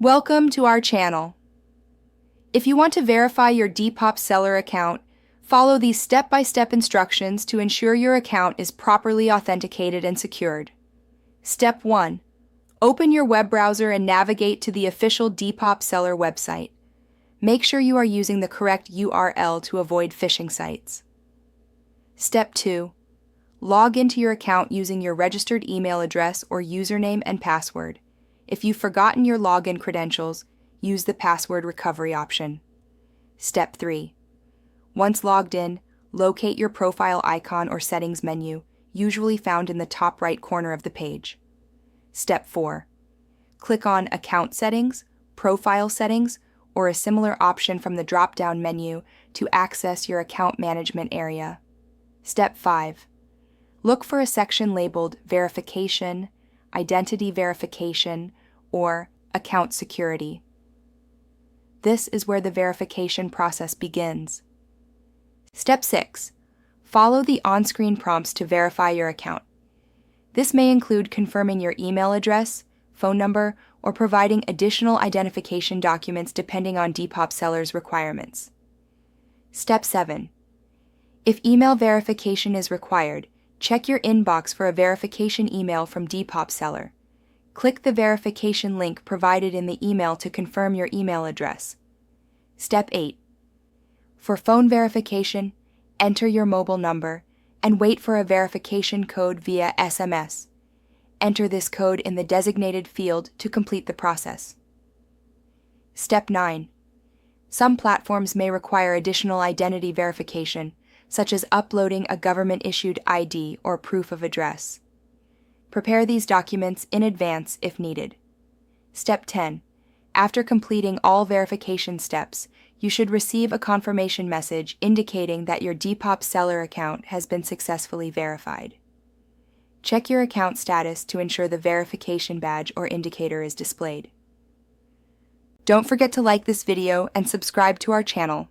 Welcome to our channel. If you want to verify your Depop seller account, follow these step-by-step instructions to ensure your account is properly authenticated and secured. Step 1. Open your web browser and navigate to the official Depop seller website. Make sure you are using the correct URL to avoid phishing sites. Step 2. Log into your account using your registered email address or username and password. If you've forgotten your login credentials, use the password recovery option. Step 3. Once logged in, locate your profile icon or settings menu, usually found in the top right corner of the page. Step 4. Click on Account Settings, Profile Settings, or a similar option from the drop-down menu to access your account management area. Step 5. Look for a section labeled Verification, Identity Verification, or Account Security. This is where the verification process begins. Step 6. Follow the on-screen prompts to verify your account. This may include confirming your email address, phone number, or providing additional identification documents depending on Depop seller's requirements. Step 7. If email verification is required, check your inbox for a verification email from Depop seller. Click the verification link provided in the email to confirm your email address. Step 8. For phone verification, enter your mobile number and wait for a verification code via SMS. Enter this code in the designated field to complete the process. Step 9. Some platforms may require additional identity verification, such as uploading a government-issued ID or proof of address. Prepare these documents in advance if needed. Step 10. After completing all verification steps, you should receive a confirmation message indicating that your Depop seller account has been successfully verified. Check your account status to ensure the verification badge or indicator is displayed. Don't forget to like this video and subscribe to our channel.